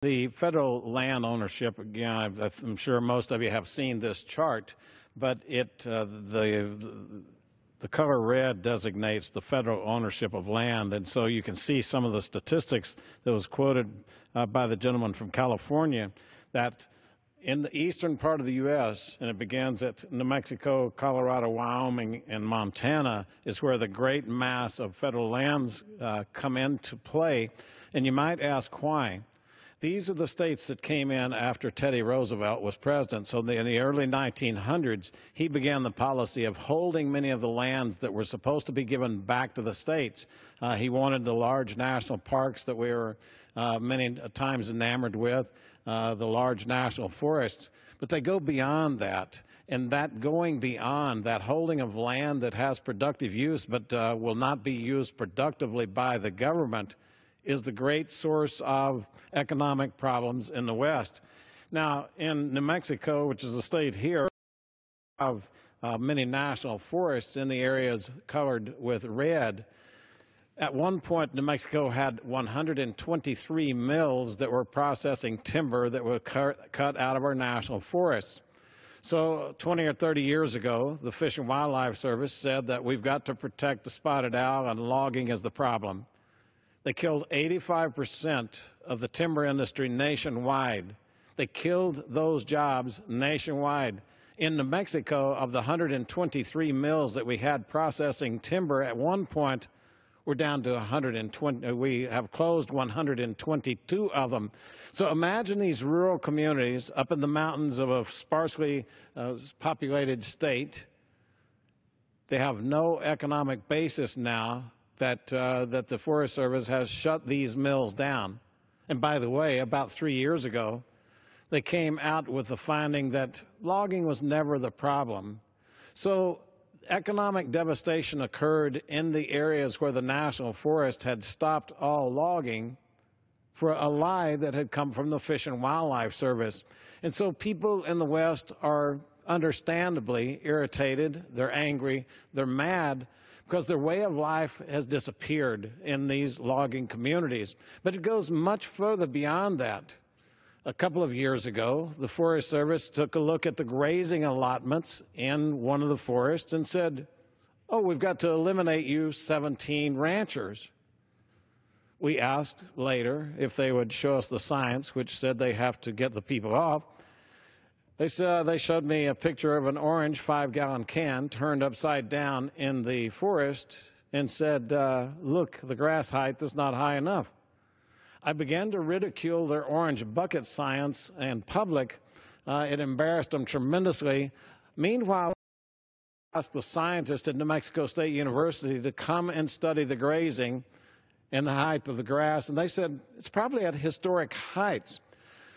The federal land ownership, again, I'm sure most of you have seen this chart, but the color red designates the federal ownership of land, and so you can see some of the statistics that was quoted by the gentleman from California, that in the eastern part of the U.S., and it begins at New Mexico, Colorado, Wyoming, and Montana, is where the great mass of federal lands come into play. And you might ask why. These are the states that came in after Teddy Roosevelt was president. So in the early 1900s, he began the policy of holding many of the lands that were supposed to be given back to the states. He wanted the large national parks that we were many times enamored with, the large national forests. But they go beyond that. And that going beyond, that holding of land that has productive use but will not be used productively by the government, is the great source of economic problems in the West. Now, in New Mexico, which is a state here, of many national forests in the areas colored with red. At one point, New Mexico had 123 mills that were processing timber that were cut out of our national forests. So 20 or 30 years ago, the Fish and Wildlife Service said that we've got to protect the spotted owl and logging is the problem. They killed 85% of the timber industry nationwide. They killed those jobs nationwide. In New Mexico, of the 123 mills that we had processing timber, at one point, we're down to 120. We have closed 122 of them. So imagine these rural communities up in the mountains of a sparsely populated state. They have no economic basis now that the Forest Service has shut these mills down. And by the way, about 3 years ago, they came out with the finding that logging was never the problem. So economic devastation occurred in the areas where the National Forest had stopped all logging for a lie that had come from the Fish and Wildlife Service. And so people in the West are understandably irritated, they're angry, they're mad, because their way of life has disappeared in these logging communities. But it goes much further beyond that. A couple of years ago, the Forest Service took a look at the grazing allotments in one of the forests and said, oh, we've got to eliminate you 17 ranchers. We asked later if they would show us the science, which said they have to get the people off. They showed me a picture of an orange 5-gallon can turned upside down in the forest and said, look, the grass height is not high enough. I began to ridicule their orange bucket science in public. It embarrassed them tremendously. Meanwhile, I asked the scientists at New Mexico State University to come and study the grazing and the height of the grass, and they said it's probably at historic heights.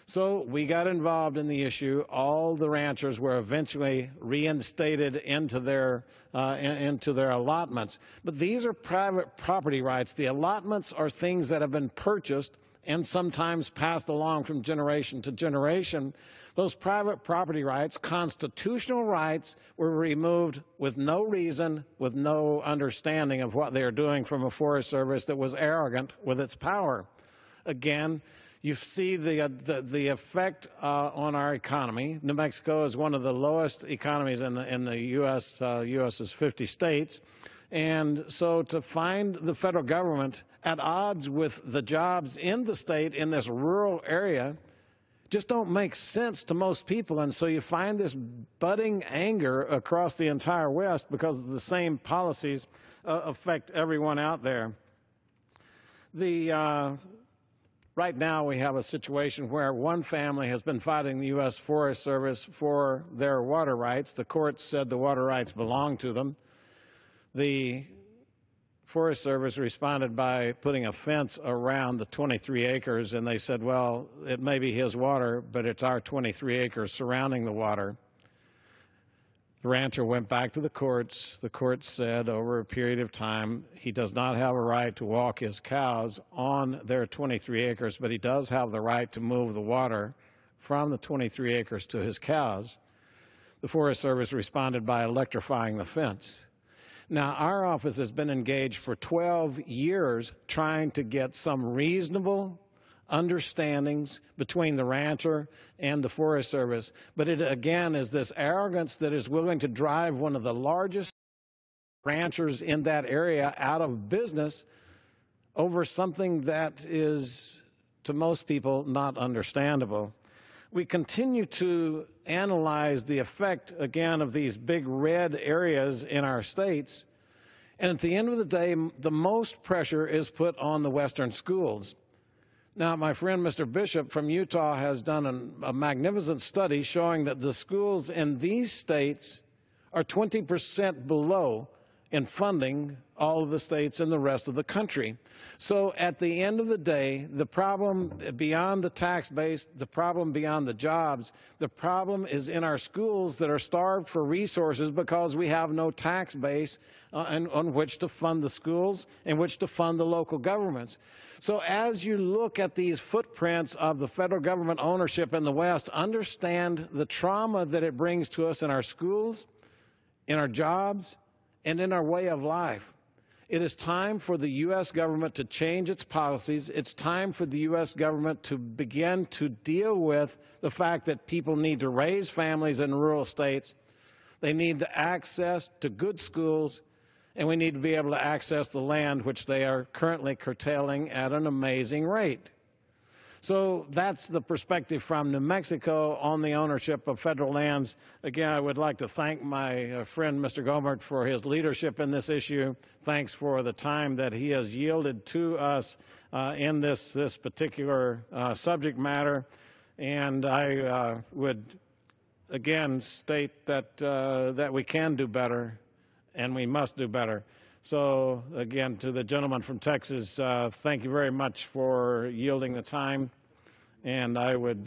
So we got involved in the issue. All the ranchers were eventually reinstated into their allotments. But these are private property rights. The allotments are things that have been purchased and sometimes passed along from generation to generation. Those private property rights, constitutional rights, were removed with no reason, with no understanding of what they are doing from a Forest Service that was arrogant with its power. Again, you see the effect on our economy. New Mexico is one of the lowest economies in the U.S. U.S. is 50 states. And so to find the federal government at odds with the jobs in the state in this rural area just don't make sense to most people. And so you find this budding anger across the entire West because the same policies affect everyone out there. Right now we have a situation where one family has been fighting the U.S. Forest Service for their water rights. The courts said the water rights belong to them. The Forest Service responded by putting a fence around the 23 acres, and they said, well, it may be his water, but it's our 23 acres surrounding the water. The rancher went back to the courts. The courts said over a period of time he does not have a right to walk his cows on their 23 acres, but he does have the right to move the water from the 23 acres to his cows. The Forest Service responded by electrifying the fence. Now, our office has been engaged for 12 years trying to get some reasonable understandings between the rancher and the Forest Service. But it, again, is this arrogance that is willing to drive one of the largest ranchers in that area out of business over something that is, to most people, not understandable. We continue to analyze the effect, again, of these big red areas in our states. And at the end of the day, the most pressure is put on the Western schools. Now, my friend Mr. Bishop from Utah has done a magnificent study showing that the schools in these states are 20% below in funding all of the states and the rest of the country. So at the end of the day, the problem beyond the tax base, the problem beyond the jobs, the problem is in our schools that are starved for resources because we have no tax base on which to fund the schools and which to fund the local governments. So as you look at these footprints of the federal government ownership in the West, understand the trauma that it brings to us in our schools, in our jobs, and in our way of life. It is time for the U.S. government to change its policies. It's time for the U.S. government to begin to deal with the fact that people need to raise families in rural states. They need the access to good schools, and we need to be able to access the land which they are currently curtailing at an amazing rate. So that's the perspective from New Mexico on the ownership of federal lands. Again, I would like to thank my friend Mr. Gomert for his leadership in this issue. Thanks for the time that he has yielded to us in this particular subject matter. And I would again state that we can do better and we must do better. So, again, to the gentleman from Texas, thank you very much for yielding the time, and I would